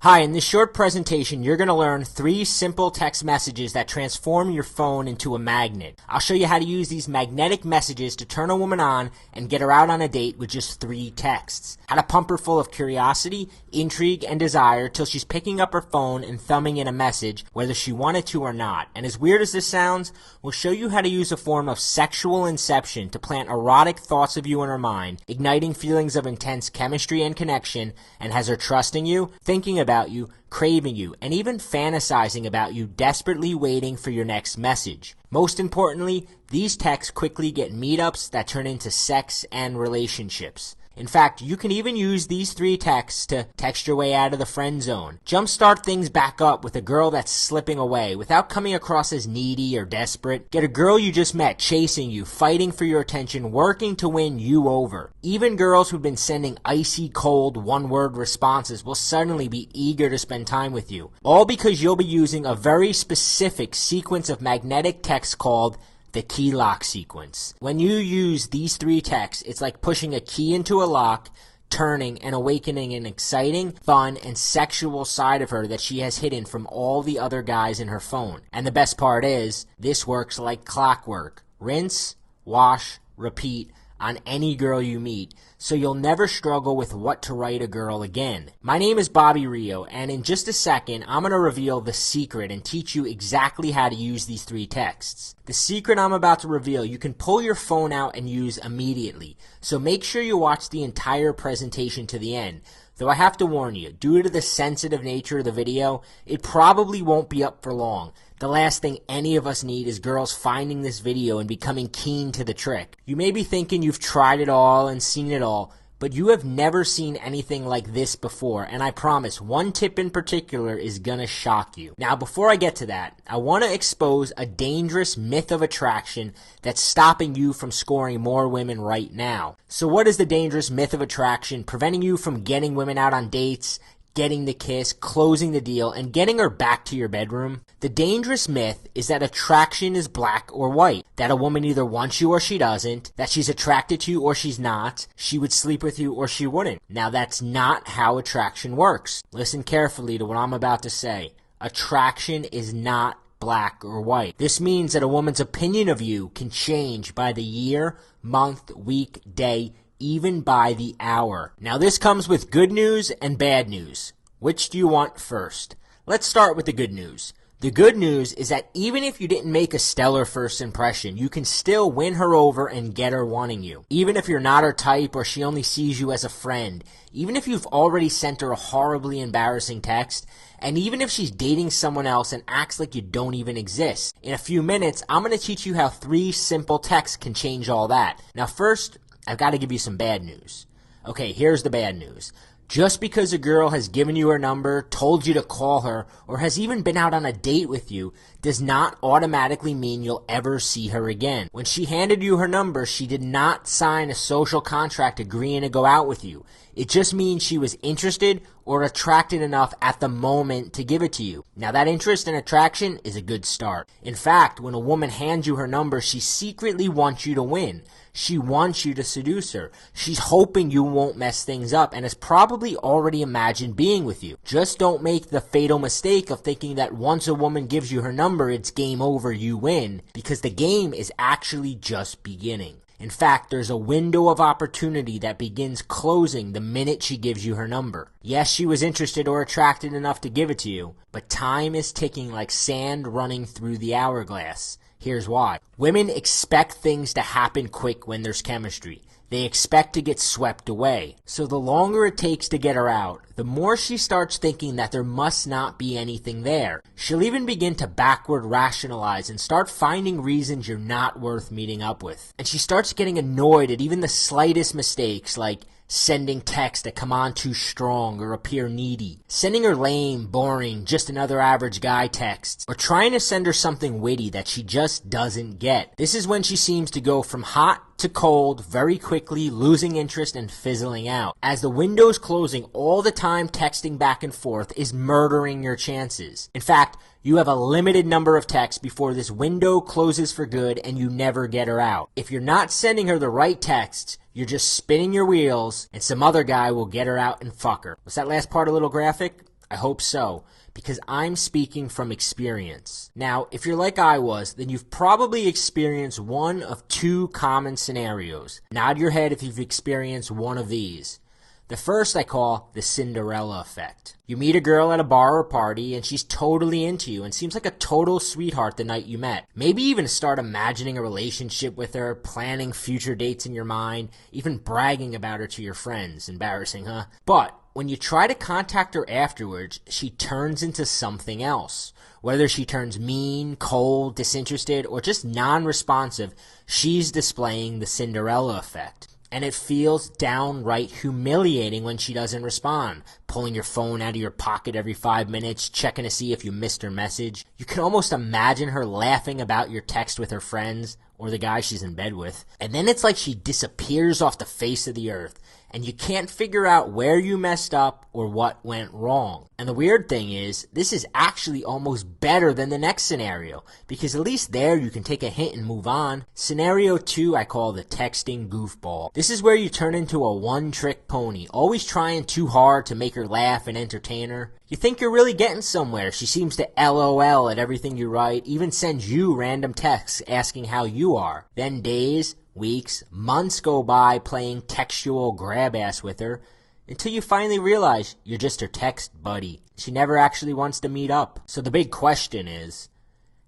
Hi, in this short presentation, you're going to learn 3 simple text messages that transform your phone into a magnet. I'll show you how to use these magnetic messages to turn a woman on and get her out on a date with just 3 texts. How to pump her full of curiosity, intrigue, and desire till she's picking up her phone and thumbing in a message, whether she wanted to or not. And as weird as this sounds, we'll show you how to use a form of sexual inception to plant erotic thoughts of you in her mind, igniting feelings of intense chemistry and connection, and has her trusting you, thinking about you, craving you, and even fantasizing about you, desperately waiting for your next message. Most importantly, these texts quickly get meetups that turn into sex and relationships. In fact, you can even use these 3 texts to text your way out of the friend zone. Jumpstart things back up with a girl that's slipping away without coming across as needy or desperate. Get a girl you just met chasing you, fighting for your attention, working to win you over. Even girls who've been sending icy cold one-word responses will suddenly be eager to spend time with you. All because you'll be using a very specific sequence of magnetic texts called the key lock sequence. When you use these 3 texts, it's like pushing a key into a lock, turning and awakening an exciting, fun, and sexual side of her that she has hidden from all the other guys in her phone. And the best part is, this works like clockwork. Rinse, wash, repeat on any girl you meet, so you'll never struggle with what to write a girl again. My name is Bobby Rio, and in just a second, I'm going to reveal the secret and teach you exactly how to use these 3 texts. The secret I'm about to reveal, you can pull your phone out and use immediately, so make sure you watch the entire presentation to the end. Though I have to warn you, due to the sensitive nature of the video, it probably won't be up for long. The last thing any of us need is girls finding this video and becoming keen to the trick. You may be thinking you've tried it all and seen it all, but you have never seen anything like this before, and I promise one tip in particular is gonna shock you. Now, before I get to that, I want to expose a dangerous myth of attraction that's stopping you from scoring more women right now. So what is the dangerous myth of attraction preventing you from getting women out on dates, getting the kiss, closing the deal, and getting her back to your bedroom? The dangerous myth is that attraction is black or white, that a woman either wants you or she doesn't, that she's attracted to you or she's not, she would sleep with you or she wouldn't. Now, that's not how attraction works. Listen carefully to what I'm about to say. Attraction is not black or white. This means that a woman's opinion of you can change by the year, month, week, day, even by the hour. Now, this comes with good news and bad news. Which do you want first? Let's start with the good news. The good news is that even if you didn't make a stellar first impression, you can still win her over and get her wanting you. Even if you're not her type or she only sees you as a friend, even if you've already sent her a horribly embarrassing text, and even if she's dating someone else and acts like you don't even exist. In a few minutes, I'm going to teach you how 3 simple texts can change all that. Now first, I've got to give you some bad news. Okay, here's the bad news. Just because a girl has given you her number, told you to call her, or has even been out on a date with you, does not automatically mean you'll ever see her again. When she handed you her number, she did not sign a social contract agreeing to go out with you. It just means she was interested or attracted enough at the moment to give it to you. Now, that interest and attraction is a good start. In fact, when a woman hands you her number, she secretly wants you to win. She wants you to seduce her. She's hoping you won't mess things up and has probably already imagined being with you. Just don't make the fatal mistake of thinking that once a woman gives you her number, it's game over, you win, because the game is actually just beginning. In fact, there's a window of opportunity that begins closing the minute she gives you her number. Yes, she was interested or attracted enough to give it to you, but time is ticking like sand running through the hourglass. Here's why. Women expect things to happen quick when there's chemistry. They expect to get swept away. So the longer it takes to get her out, the more she starts thinking that there must not be anything there. She'll even begin to backward rationalize and start finding reasons you're not worth meeting up with. And she starts getting annoyed at even the slightest mistakes, like sending texts that come on too strong or appear needy, sending her lame, boring, just another average guy texts, or trying to send her something witty that she just doesn't get. This is when she seems to go from hot to cold very quickly, losing interest and fizzling out. As the window's closing, all the time texting back and forth is murdering your chances. In fact, you have a limited number of texts before this window closes for good and you never get her out. If you're not sending her the right texts, you're just spinning your wheels and some other guy will get her out and fuck her. Was that last part a little graphic? I hope so, because I'm speaking from experience. Now, if you're like I was, then you've probably experienced one of two common scenarios. Nod your head if you've experienced one of these. The first I call the Cinderella effect. You meet a girl at a bar or party and she's totally into you and seems like a total sweetheart the night you met. Maybe even start imagining a relationship with her, planning future dates in your mind, even bragging about her to your friends. Embarrassing, huh? But when you try to contact her afterwards, she turns into something else. Whether she turns mean, cold, disinterested, or just non-responsive, she's displaying the Cinderella effect. And it feels downright humiliating when she doesn't respond, pulling your phone out of your pocket every 5 minutes, checking to see if you missed her message. You can almost imagine her laughing about your text with her friends, or the guy she's in bed with. And then it's like she disappears off the face of the earth, and you can't figure out where you messed up or what went wrong. And the weird thing is, this is actually almost better than the next scenario, because at least there you can take a hint and move on. Scenario 2 I call the texting goofball. This is where you turn into a one-trick pony, always trying too hard to make her laugh and entertain her. You think you're really getting somewhere. She seems to LOL at everything you write, even sends you random texts asking how you are. Then days, weeks, months go by playing textual grab-ass with her, until you finally realize you're just her text buddy. She never actually wants to meet up. So the big question is,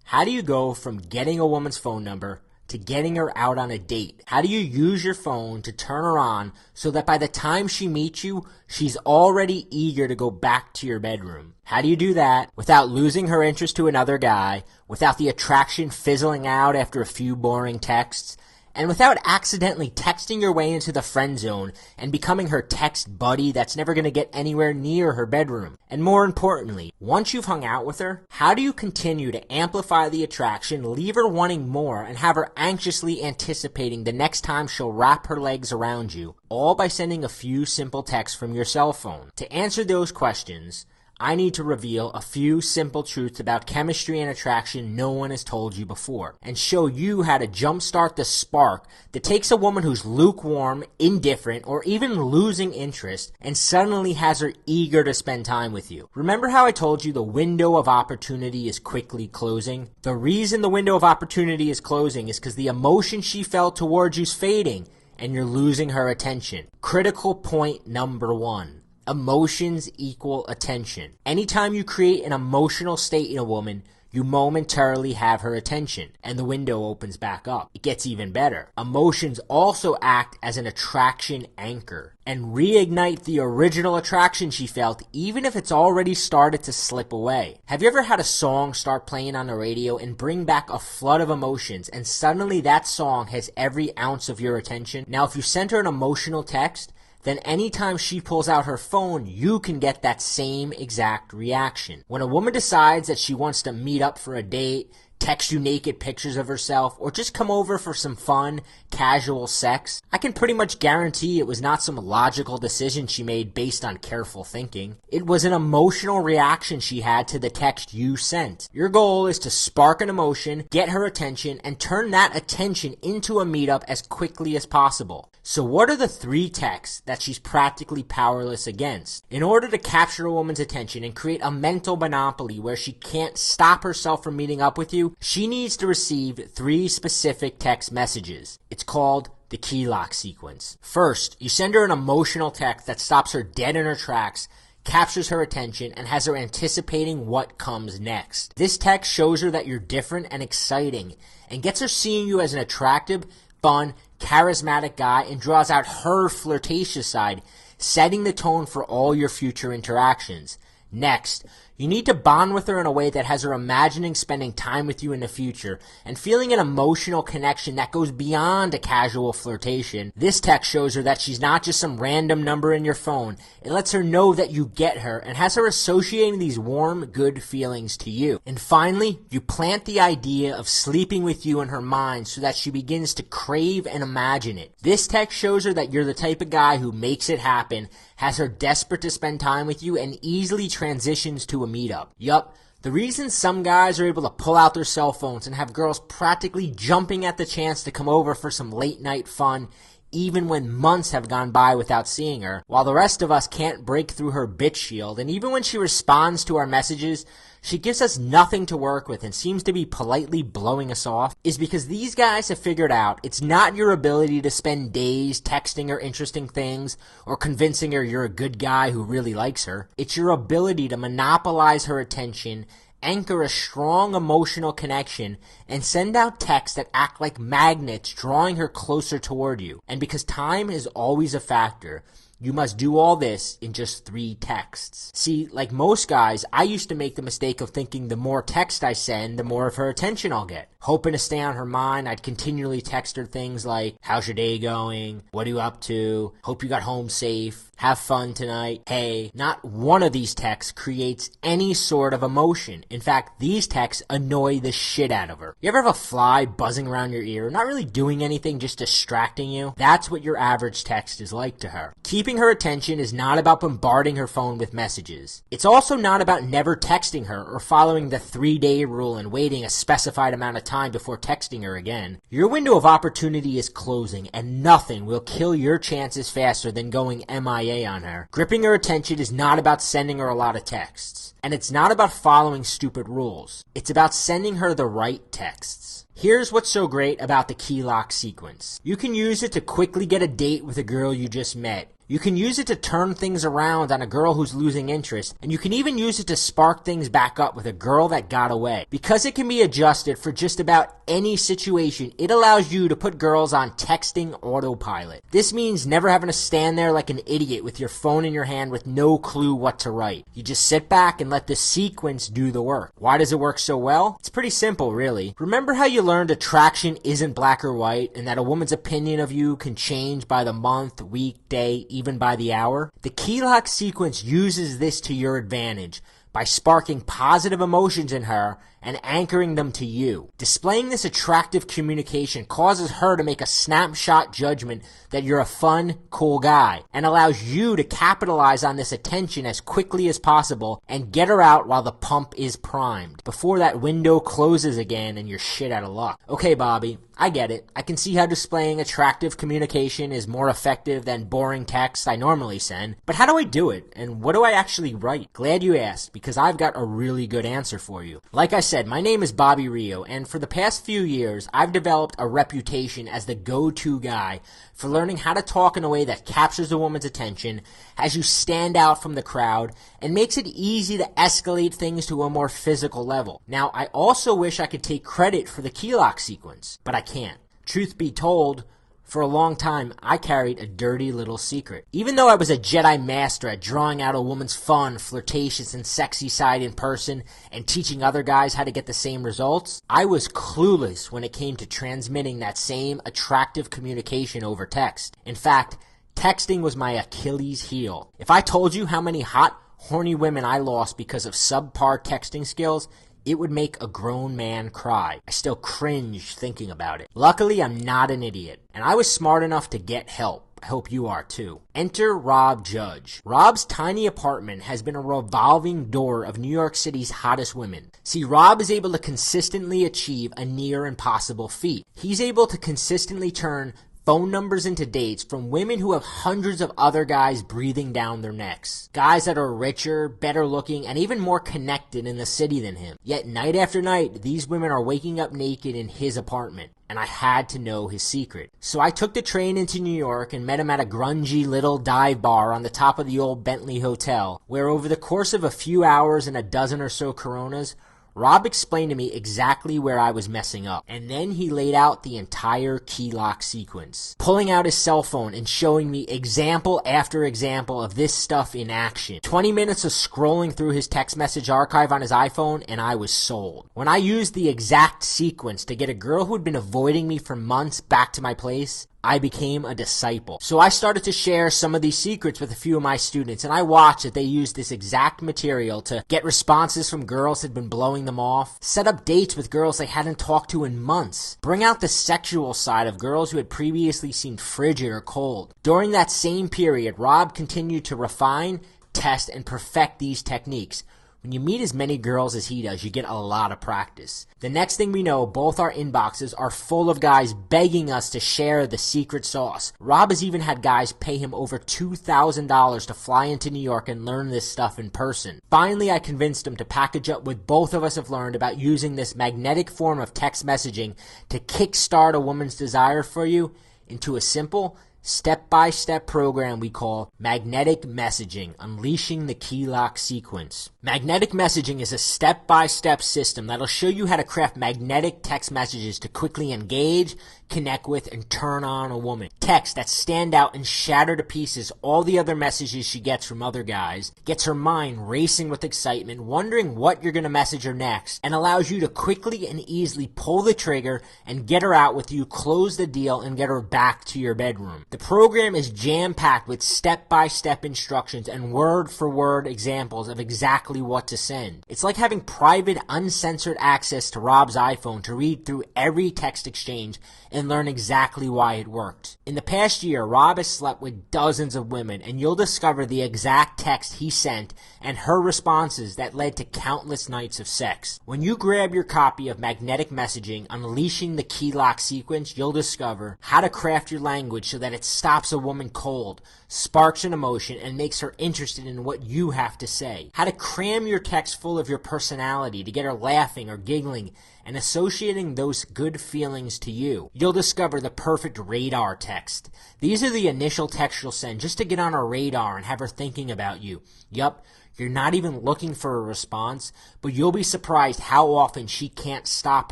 how do you go from getting a woman's phone number to getting her out on a date? How do you use your phone to turn her on so that by the time she meets you, she's already eager to go back to your bedroom? How do you do that without losing her interest to another guy, without the attraction fizzling out after a few boring texts, and without accidentally texting your way into the friend zone and becoming her text buddy that's never going to get anywhere near her bedroom? And more importantly, once you've hung out with her, how do you continue to amplify the attraction, leave her wanting more, and have her anxiously anticipating the next time she'll wrap her legs around you, all by sending a few simple texts from your cell phone? To answer those questions, I need to reveal a few simple truths about chemistry and attraction no one has told you before, and show you how to jumpstart the spark that takes a woman who's lukewarm, indifferent, or even losing interest and suddenly has her eager to spend time with you. Remember how I told you the window of opportunity is quickly closing? The reason the window of opportunity is closing is because the emotion she felt towards you's fading and you're losing her attention. Critical point number 1. Emotions equal attention. Anytime you create an emotional state in a woman, you momentarily have her attention, and the window opens back up. It gets even better. Emotions also act as an attraction anchor and reignite the original attraction she felt, even if it's already started to slip away. Have you ever had a song start playing on the radio and bring back a flood of emotions, and suddenly that song has every ounce of your attention? Now, if you send her an emotional text, then anytime she pulls out her phone, you can get that same exact reaction. When a woman decides that she wants to meet up for a date, text you naked pictures of herself, or just come over for some fun, casual sex, I can pretty much guarantee it was not some logical decision she made based on careful thinking. It was an emotional reaction she had to the text you sent. Your goal is to spark an emotion, get her attention, and turn that attention into a meetup as quickly as possible. So what are the 3 texts that she's practically powerless against? In order to capture a woman's attention and create a mental monopoly where she can't stop herself from meeting up with you, she needs to receive 3 specific text messages. It's called the key lock sequence. First, you send her an emotional text that stops her dead in her tracks, captures her attention, and has her anticipating what comes next. This text shows her that you're different and exciting, and gets her seeing you as an attractive, fun, charismatic guy, and draws out her flirtatious side, setting the tone for all your future interactions. Next, you need to bond with her in a way that has her imagining spending time with you in the future and feeling an emotional connection that goes beyond a casual flirtation. This text shows her that she's not just some random number in your phone. It lets her know that you get her and has her associating these warm, good feelings to you. And finally, you plant the idea of sleeping with you in her mind so that she begins to crave and imagine it. This text shows her that you're the type of guy who makes it happen, has her desperate to spend time with you, and easily transitions to a meetup. Yup, the reason some guys are able to pull out their cell phones and have girls practically jumping at the chance to come over for some late night fun even when months have gone by without seeing her, while the rest of us can't break through her bitch shield. And even when she responds to our messages, she gives us nothing to work with and seems to be politely blowing us off, is because these guys have figured out it's not your ability to spend days texting her interesting things or convincing her you're a good guy who really likes her. It's your ability to monopolize her attention, anchor a strong emotional connection, and send out texts that act like magnets, drawing her closer toward you. And because time is always a factor, you must do all this in just 3 texts. See, like most guys, I used to make the mistake of thinking the more text I send, the more of her attention I'll get. Hoping to stay on her mind, I'd continually text her things like, how's your day going? What are you up to? Hope you got home safe. Have fun tonight. Hey, not one of these texts creates any sort of emotion. In fact, these texts annoy the shit out of her. You ever have a fly buzzing around your ear, not really doing anything, just distracting you? That's what your average text is like to her. Keeping her attention is not about bombarding her phone with messages. It's also not about never texting her or following the 3-day rule and waiting a specified amount of time before texting her again. Your window of opportunity is closing, and nothing will kill your chances faster than going MIA on her. Gripping her attention is not about sending her a lot of texts. And it's not about following stupid rules. It's about sending her the right texts. Here's what's so great about the key lock sequence. You can use it to quickly get a date with a girl you just met. You can use it to turn things around on a girl who's losing interest, and you can even use it to spark things back up with a girl that got away. Because it can be adjusted for just about any situation, it allows you to put girls on texting autopilot. This means never having to stand there like an idiot with your phone in your hand with no clue what to write. You just sit back and let the sequence do the work. Why does it work so well? It's pretty simple, really. Remember how you learned attraction isn't black or white, and that a woman's opinion of you can change by the month, week, day, even by the hour? The key lock sequence uses this to your advantage by sparking positive emotions in her and anchoring them to you. Displaying this attractive communication causes her to make a snapshot judgment that you're a fun, cool guy, and allows you to capitalize on this attention as quickly as possible and get her out while the pump is primed, before that window closes again and you're shit out of luck. Okay, Bobby, I get it. I can see how displaying attractive communication is more effective than boring text I normally send, but how do I do it? And what do I actually write? Glad you asked, because I've got a really good answer for you. Like I said, my name is Bobby Rio, and for the past few years, I've developed a reputation as the go-to guy for learning how to talk in a way that captures a woman's attention, has you stand out from the crowd, and makes it easy to escalate things to a more physical level. Now, I also wish I could take credit for the key lock sequence, but I can't. Truth be told, for a long time, I carried a dirty little secret. Even though I was a Jedi master at drawing out a woman's fun, flirtatious, and sexy side in person and teaching other guys how to get the same results, I was clueless when it came to transmitting that same attractive communication over text. In fact, texting was my Achilles heel. If I told you how many hot, horny women I lost because of subpar texting skills, it would make a grown man cry. I still cringe thinking about it. Luckily, I'm not an idiot, and I was smart enough to get help. I hope you are too. Enter Rob Judge. Rob's tiny apartment has been a revolving door of New York City's hottest women. See, Rob is able to consistently achieve a near impossible feat. He's able to consistently turn phone numbers into dates from women who have hundreds of other guys breathing down their necks. Guys that are richer, better looking, and even more connected in the city than him. Yet night after night, these women are waking up naked in his apartment. And I had to know his secret. So I took the train into New York and met him at a grungy little dive bar on the top of the old Bentley Hotel, where over the course of a few hours and a dozen or so Coronas, Rob explained to me exactly where I was messing up, and then he laid out the entire key lock sequence, pulling out his cell phone and showing me example after example of this stuff in action. 20 minutes of scrolling through his text message archive on his iPhone, and I was sold. When I used the exact sequence to get a girl who had been avoiding me for months back to my place, I became a disciple. So I started to share some of these secrets with a few of my students, and I watched that they used this exact material to get responses from girls who had been blowing them off, set up dates with girls they hadn't talked to in months, bring out the sexual side of girls who had previously seemed frigid or cold. During that same period, Rob continued to refine, test, and perfect these techniques, When you meet as many girls as he does, you get a lot of practice. The next thing we know, both our inboxes are full of guys begging us to share the secret sauce. Rob has even had guys pay him over $2,000 to fly into New York and learn this stuff in person. Finally, I convinced him to package up what both of us have learned about using this magnetic form of text messaging to kickstart a woman's desire for you into a simple, step-by-step program we call Magnetic Messaging, Unleashing the Key Lock Sequence. Magnetic messaging is a step-by-step system that'll show you how to craft magnetic text messages to quickly engage, connect with, and turn on a woman. Text that stand out and shatter to pieces all the other messages she gets from other guys, gets her mind racing with excitement, wondering what you're going to message her next, and allows you to quickly and easily pull the trigger and get her out with you, close the deal, and get her back to your bedroom. The program is jam-packed with step-by-step instructions and word-for-word examples of exactly what to send. It's like having private, uncensored access to Rob's iPhone to read through every text exchange and learn exactly why it worked. In the past year, Rob has slept with dozens of women, and you'll discover the exact text he sent and her responses that led to countless nights of sex. When you grab your copy of Magnetic Messaging, Unleashing the Key Lock Sequence, you'll discover how to craft your language so that it stops a woman cold, sparks an emotion, and makes her interested in what you have to say. How to cram your text full of your personality to get her laughing or giggling and associating those good feelings to you. You'll discover the perfect radar text. These are the initial texts you'll send just to get on her radar and have her thinking about you. Yup, you're not even looking for a response, but you'll be surprised how often she can't stop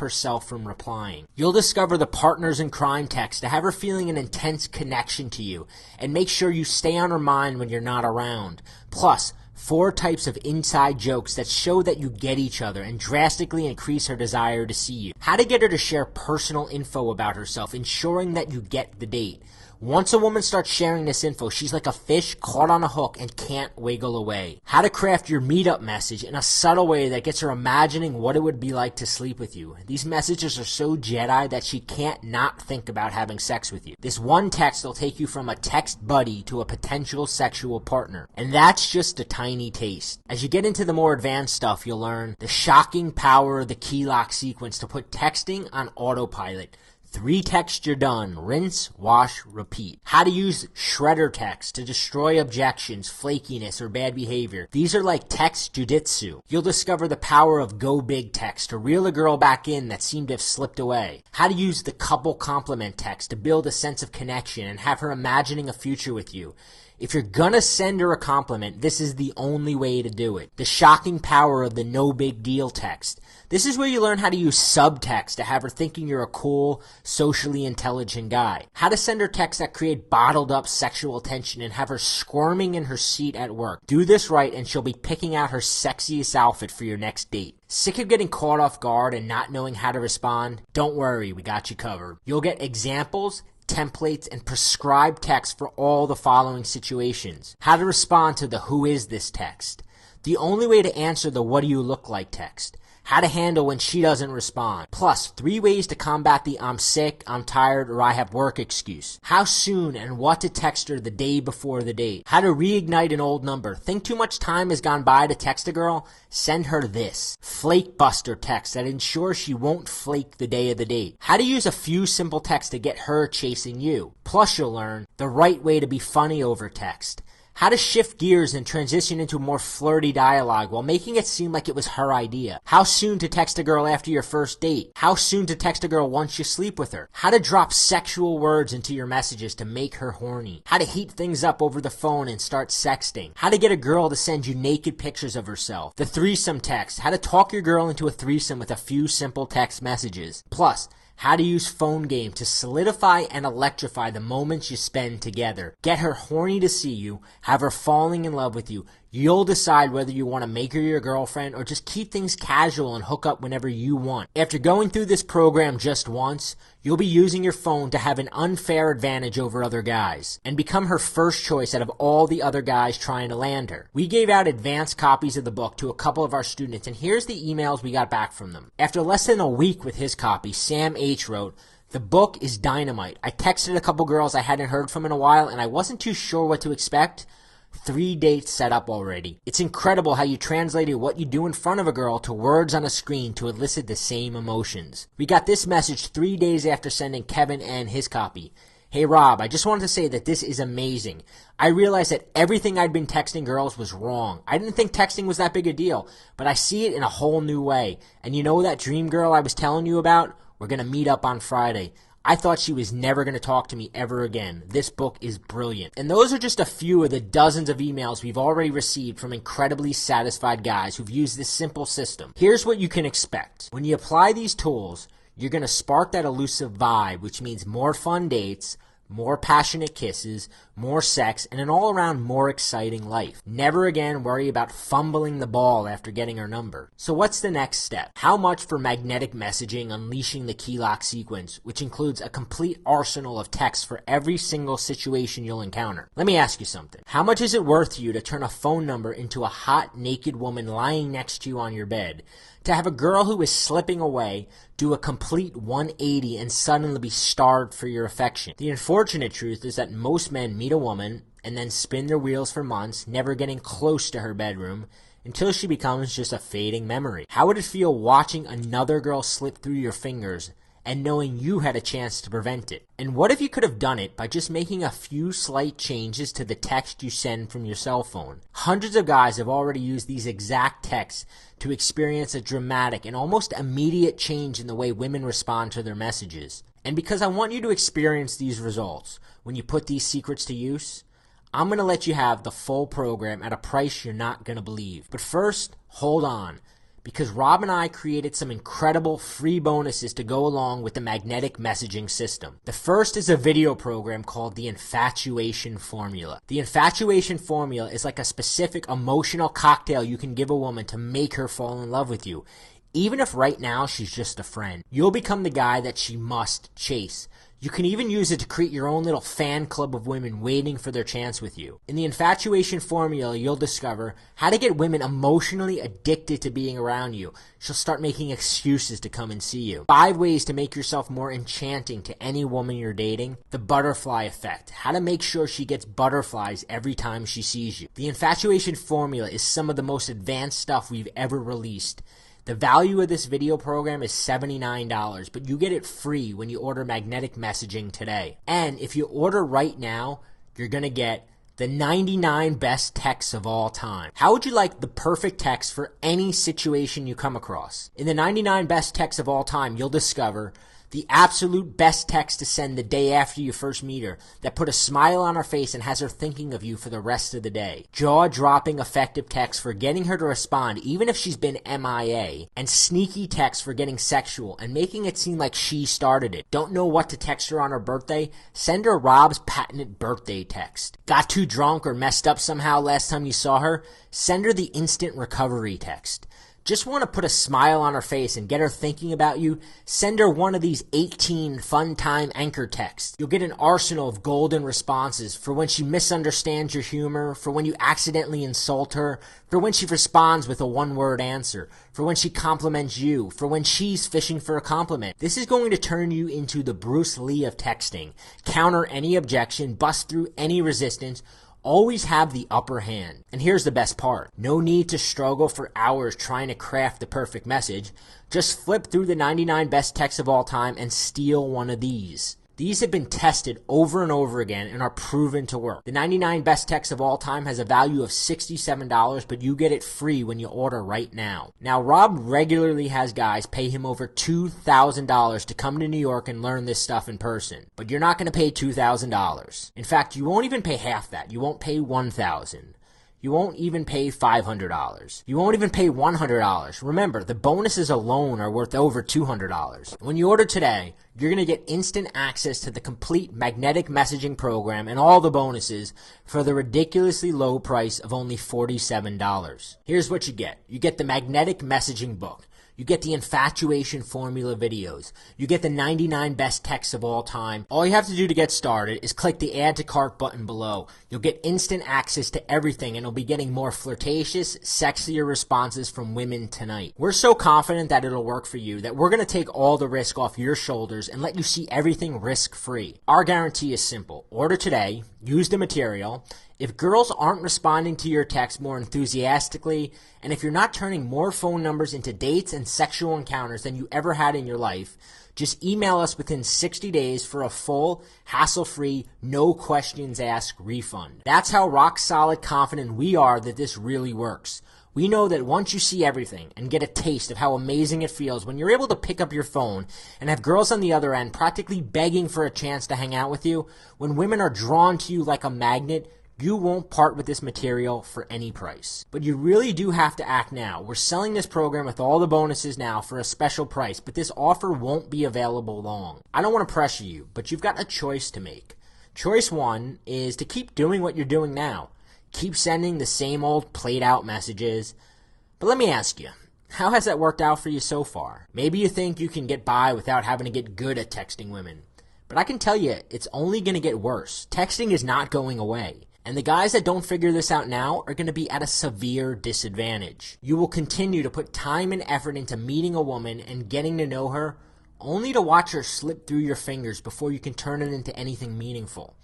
herself from replying. You'll discover the partners in crime text to have her feeling an intense connection to you and make sure you stay on her mind when you're not around. Plus, 4 types of inside jokes that show that you get each other and drastically increase her desire to see you. How to get her to share personal info about herself, ensuring that you get the date. Once a woman starts sharing this info, she's like a fish caught on a hook and can't wiggle away. How to craft your meetup message in a subtle way that gets her imagining what it would be like to sleep with you. These messages are so Jedi that she can't not think about having sex with you. This one text will take you from a text buddy to a potential sexual partner. And that's just a tiny taste. As you get into the more advanced stuff, you'll learn the shocking power of the key lock sequence to put texting on autopilot. 3 texts, you're done. Rinse, wash, repeat. How to use shredder text to destroy objections, flakiness, or bad behavior. These are like text jujitsu. You'll discover the power of go big text to reel a girl back in that seemed to have slipped away. How to use the couple compliment text to build a sense of connection and have her imagining a future with you. If you're gonna send her a compliment, this is the only way to do it. The shocking power of the no big deal text. This is where you learn how to use subtext to have her thinking you're a cool, socially intelligent guy. How to send her texts that create bottled up sexual tension and have her squirming in her seat at work. Do this right and she'll be picking out her sexiest outfit for your next date. Sick of getting caught off guard and not knowing how to respond? Don't worry, we got you covered. You'll get examples, templates, and prescribed text for all the following situations. How to respond to the who is this text. The only way to answer the what do you look like text. How to handle when she doesn't respond. Plus, 3 ways to combat the I'm sick, I'm tired, or I have work excuse. How soon and what to text her the day before the date. How to reignite an old number. Think too much time has gone by to text a girl? Send her this. Flake buster text that ensures she won't flake the day of the date. How to use a few simple texts to get her chasing you. Plus, you'll learn the right way to be funny over text. How to shift gears and transition into more flirty dialogue while making it seem like it was her idea. How soon to text a girl after your first date. How soon to text a girl once you sleep with her. How to drop sexual words into your messages to make her horny. How to heat things up over the phone and start sexting. How to get a girl to send you naked pictures of herself. The threesome text. How to talk your girl into a threesome with a few simple text messages. Plus, how to use phone game to solidify and electrify the moments you spend together. Get her horny to see you, have her falling in love with you. You'll decide whether you want to make her your girlfriend or just keep things casual and hook up whenever you want. After going through this program just once, you'll be using your phone to have an unfair advantage over other guys and become her first choice out of all the other guys trying to land her. We gave out advanced copies of the book to a couple of our students, and here's the emails we got back from them. After less than a week with his copy, Sam H. wrote, "The book is dynamite. I texted a couple girls I hadn't heard from in a while, and I wasn't too sure what to expect. 3 dates set up already. It's incredible how you translated what you do in front of a girl to words on a screen to elicit the same emotions. We got this message 3 days after sending Kevin N his copy. Hey Rob, I just wanted to say that this is amazing. I realized that everything I'd been texting girls was wrong. I didn't think texting was that big a deal, but I see it in a whole new way. And you know that dream girl I was telling you about? We're going to meet up on Friday. I thought she was never going to talk to me ever again. This book is brilliant. And those are just a few of the dozens of emails we've already received from incredibly satisfied guys who've used this simple system. Here's what you can expect. When you apply these tools, you're going to spark that elusive vibe, which means more fun dates, more passionate kisses, more sex, and an all-around more exciting life. Never again worry about fumbling the ball after getting her number. So what's the next step? How much for magnetic messaging unleashing the key lock sequence, which includes a complete arsenal of texts for every single situation you'll encounter? Let me ask you something. How much is it worth to you to turn a phone number into a hot, naked woman lying next to you on your bed? To have a girl who is slipping away do a complete 180 and suddenly be starved for your affection? The unfortunate truth is that most men meet a woman and then spin their wheels for months, never getting close to her bedroom, until she becomes just a fading memory. How would it feel watching another girl slip through your fingers and knowing you had a chance to prevent it? And what if you could have done it by just making a few slight changes to the text you send from your cell phone? Hundreds of guys have already used these exact texts to experience a dramatic and almost immediate change in the way women respond to their messages. And because I want you to experience these results when you put these secrets to use, I'm going to let you have the full program at a price you're not going to believe. But first, hold on, because Rob and I created some incredible free bonuses to go along with the magnetic messaging system. The first is a video program called the Infatuation Formula. The Infatuation Formula is like a specific emotional cocktail you can give a woman to make her fall in love with you. Even if right now she's just a friend, you'll become the guy that she must chase. You can even use it to create your own little fan club of women waiting for their chance with you. In the Infatuation Formula, you'll discover how to get women emotionally addicted to being around you. She'll start making excuses to come and see you. 5 ways to make yourself more enchanting to any woman you're dating. The butterfly effect. How to make sure she gets butterflies every time she sees you. The Infatuation Formula is some of the most advanced stuff we've ever released. The value of this video program is $79, but you get it free when you order magnetic messaging today. And if you order right now, you're going to get the 99 best texts of all time. How would you like the perfect text for any situation you come across? In the 99 best texts of all time, you'll discover the absolute best text to send the day after you first meet her that put a smile on her face and has her thinking of you for the rest of the day. Jaw-dropping effective text for getting her to respond even if she's been MIA. And sneaky text for getting sexual and making it seem like she started it. Don't know what to text her on her birthday? Send her Rob's patented birthday text. Got too drunk or messed up somehow last time you saw her? Send her the instant recovery text. Just want to put a smile on her face and get her thinking about you? Send her one of these 18 fun time anchor texts. You'll get an arsenal of golden responses for when she misunderstands your humor, for when you accidentally insult her, for when she responds with a one-word answer, for when she compliments you, for when she's fishing for a compliment. This is going to turn you into the Bruce Lee of texting. Counter any objection, bust through any resistance, always have the upper hand. And here's the best part. No need to struggle for hours trying to craft the perfect message. Just flip through the 99 best texts of all time and steal one of these. These have been tested over and over again and are proven to work. The 99 best texts of all time has a value of $67, but you get it free when you order right now. Now, Rob regularly has guys pay him over $2,000 to come to New York and learn this stuff in person. But you're not going to pay $2,000. In fact, you won't even pay half that. You won't pay $1,000. You won't even pay $500. You won't even pay $100. Remember, the bonuses alone are worth over $200. When you order today, you're going to get instant access to the complete magnetic messaging program and all the bonuses for the ridiculously low price of only $47. Here's what you get. You get the magnetic messaging book. You get the Infatuation Formula videos. You get the 99 best texts of all time. All you have to do to get started is click the Add to Cart button below. You'll get instant access to everything and you'll be getting more flirtatious, sexier responses from women tonight. We're so confident that it'll work for you that we're going to take all the risk off your shoulders and let you see everything risk-free. Our guarantee is simple. Order today, use the material. If girls aren't responding to your text more enthusiastically, and if you're not turning more phone numbers into dates and sexual encounters than you ever had in your life, just email us within 60 days for a full, hassle-free, no questions asked refund. That's how rock solid confident we are that this really works. We know that once you see everything and get a taste of how amazing it feels when you're able to pick up your phone and have girls on the other end practically begging for a chance to hang out with you, when women are drawn to you like a magnet, you won't part with this material for any price. But you really do have to act now. We're selling this program with all the bonuses now for a special price, but this offer won't be available long. I don't want to pressure you, but you've got a choice to make. Choice one is to keep doing what you're doing now. Keep sending the same old played out messages. But let me ask you, how has that worked out for you so far? Maybe you think you can get by without having to get good at texting women. But I can tell you, it's only going to get worse. Texting is not going away. And the guys that don't figure this out now are going to be at a severe disadvantage. You will continue to put time and effort into meeting a woman and getting to know her, only to watch her slip through your fingers before you can turn it into anything meaningful.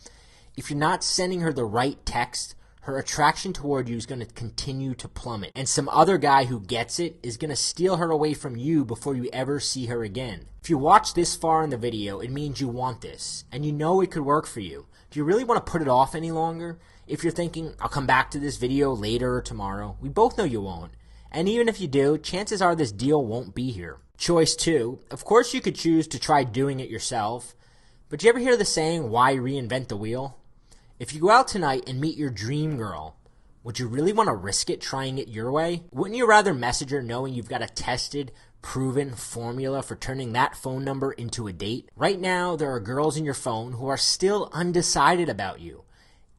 If you're not sending her the right text, her attraction toward you is going to continue to plummet. And some other guy who gets it is going to steal her away from you before you ever see her again. If you watch this far in the video, it means you want this, and you know it could work for you. Do you really want to put it off any longer? If you're thinking, I'll come back to this video later or tomorrow, we both know you won't. And even if you do, chances are this deal won't be here. Choice two, of course you could choose to try doing it yourself, but you ever hear the saying, why reinvent the wheel? If you go out tonight and meet your dream girl, would you really want to risk it trying it your way? Wouldn't you rather message her knowing you've got a tested, proven formula for turning that phone number into a date? Right now, there are girls in your phone who are still undecided about you.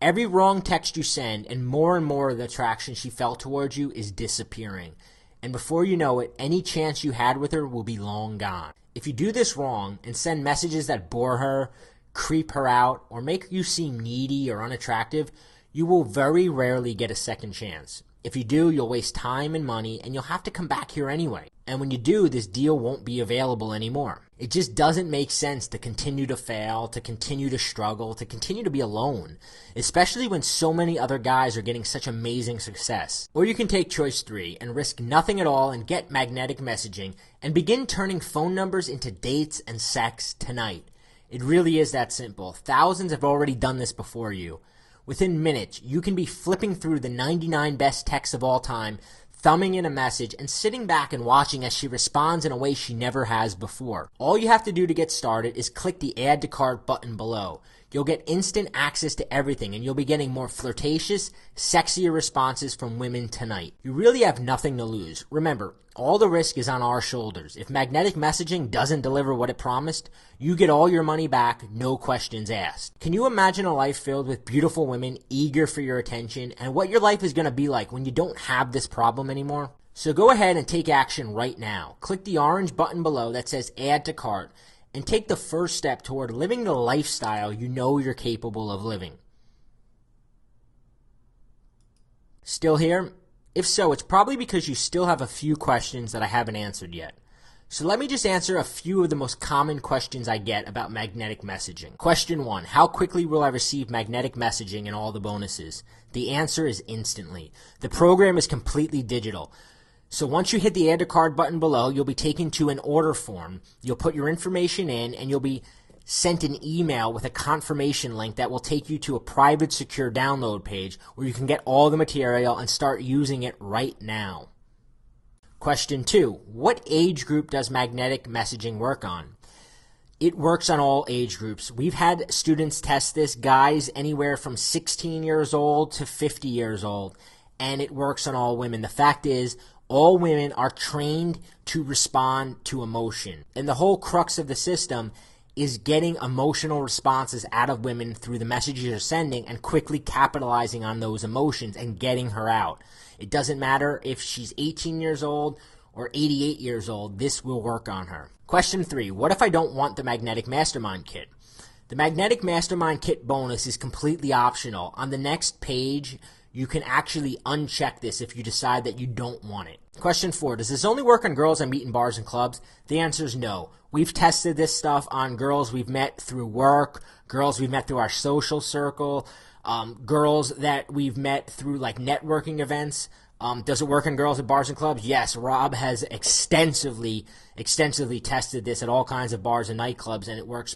Every wrong text you send and more of the attraction she felt towards you is disappearing. And before you know it, any chance you had with her will be long gone. If you do this wrong and send messages that bore her, creep her out, or make you seem needy or unattractive, you will very rarely get a second chance. If you do, you'll waste time and money, and you'll have to come back here anyway. And when you do, this deal won't be available anymore. It just doesn't make sense to continue to fail, to continue to struggle, to continue to be alone, especially when so many other guys are getting such amazing success. Or you can take choice three and risk nothing at all and get magnetic messaging and begin turning phone numbers into dates and sex tonight. It really is that simple. Thousands have already done this before you. Within minutes, you can be flipping through the 99 best texts of all time, thumbing in a message, and sitting back and watching as she responds in a way she never has before. All you have to do to get started is click the Add to Cart button below. You'll get instant access to everything, and you'll be getting more flirtatious, sexier responses from women tonight. You really have nothing to lose. Remember, all the risk is on our shoulders. If magnetic messaging doesn't deliver what it promised, you get all your money back, no questions asked. Can you imagine a life filled with beautiful women eager for your attention, and what your life is going to be like when you don't have this problem anymore? So go ahead and take action right now. Click the orange button below that says Add to Cart, and take the first step toward living the lifestyle you know you're capable of living. Still here? If so, it's probably because you still have a few questions that I haven't answered yet. So let me just answer a few of the most common questions I get about magnetic messaging. Question 1. How quickly will I receive magnetic messaging and all the bonuses? The answer is instantly. The program is completely digital. So once you hit the Add to Cart button below, you'll be taken to an order form. You'll put your information in, and you'll be sent an email with a confirmation link that will take you to a private, secure download page where you can get all the material and start using it right now. Question 2. What age group does magnetic messaging work on? It works on all age groups. We've had students test this, guys anywhere from 16 years old to 50 years old, and it works on all women. The fact is, all women are trained to respond to emotion. And the whole crux of the system is getting emotional responses out of women through the messages you're sending and quickly capitalizing on those emotions and getting her out. It doesn't matter if she's 18 years old or 88 years old, this will work on her. Question 3. What if I don't want the Magnetic Mastermind Kit? The Magnetic Mastermind Kit bonus is completely optional. On the next page, you can actually uncheck this if you decide that you don't want it. Question 4, does this only work on girls I meet in bars and clubs? The answer is no. We've tested this stuff on girls we've met through work, girls we've met through our social circle, girls that we've met through like networking events. Does it work on girls at bars and clubs? Yes, Rob has extensively tested this at all kinds of bars and nightclubs, and it works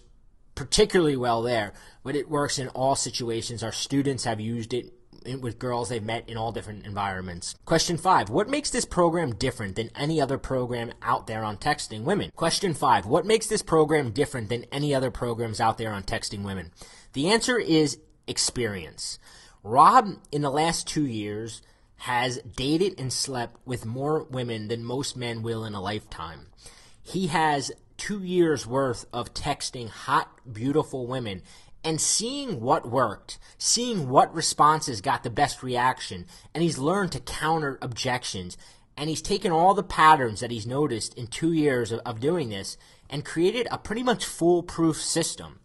particularly well there, but it works in all situations. Our students have used it with girls they've met in all different environments. Question 5, what makes this program different than any other program out there on texting women? Question 5, what makes this program different than any other programs out there on texting women? The answer is experience. Rob, in the last 2 years, has dated and slept with more women than most men will in a lifetime. He has 2 years worth of texting hot, beautiful women and seeing what worked, seeing what responses got the best reaction, and he's learned to counter objections, and he's taken all the patterns that he's noticed in 2 years of doing this and created a pretty much foolproof system.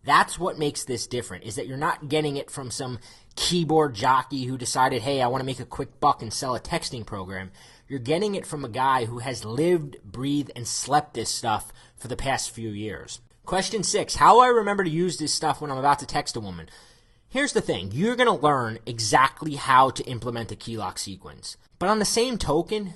That's what makes this different, is that you're not getting it from some keyboard jockey who decided, hey, I want to make a quick buck and sell a texting program. You're getting it from a guy who has lived, breathed, and slept this stuff for the past few years. Question 6, how do I remember to use this stuff when I'm about to text a woman? Here's the thing, you're going to learn exactly how to implement a key lock sequence. But on the same token,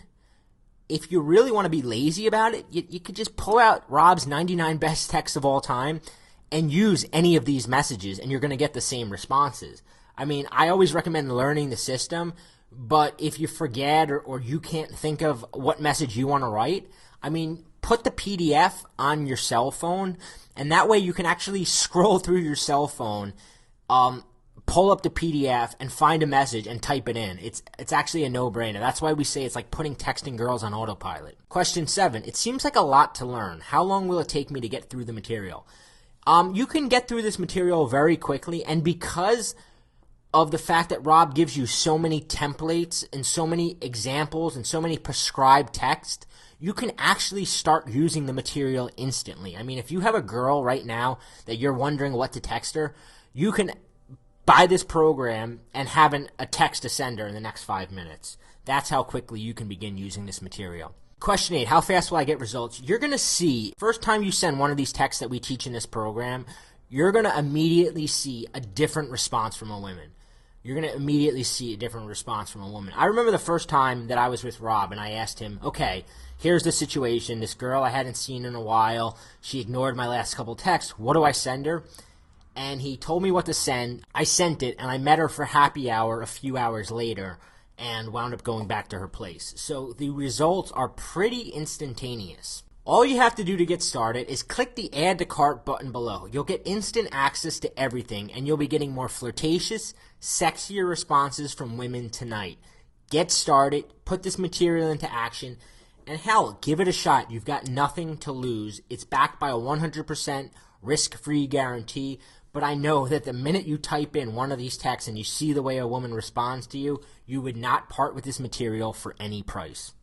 if you really want to be lazy about it, you could just pull out Rob's 99 best texts of all time and use any of these messages, and you're going to get the same responses. I mean, I always recommend learning the system, but if you forget or you can't think of what message you want to write, I mean, put the PDF on your cell phone, and that way you can actually scroll through your cell phone, pull up the PDF, and find a message and type it in. It's actually a no-brainer. That's why we say it's like putting texting girls on autopilot. Question 7, it seems like a lot to learn. How long will it take me to get through the material? You can get through this material very quickly, and because of the fact that Rob gives you so many templates and so many examples and so many prescribed text, you can actually start using the material instantly. I mean, if you have a girl right now that you're wondering what to text her, you can buy this program and have a text to send her in the next 5 minutes. That's how quickly you can begin using this material. Question 8, how fast will I get results? You're going to see, first time you send one of these texts that we teach in this program, you're going to immediately see a different response from a woman. You're going to immediately see a different response from a woman. I remember the first time that I was with Rob and I asked him, okay, here's the situation. This girl I hadn't seen in a while. She ignored my last couple texts. What do I send her? And he told me what to send. I sent it, and I met her for happy hour a few hours later and wound up going back to her place. So the results are pretty instantaneous. All you have to do to get started is click the Add to Cart button below. You'll get instant access to everything, and you'll be getting more flirtatious, sexier responses from women tonight. Get started, put this material into action, and hell, give it a shot. You've got nothing to lose. It's backed by a 100% risk-free guarantee, but I know that the minute you type in one of these texts and you see the way a woman responds to you, you would not part with this material for any price.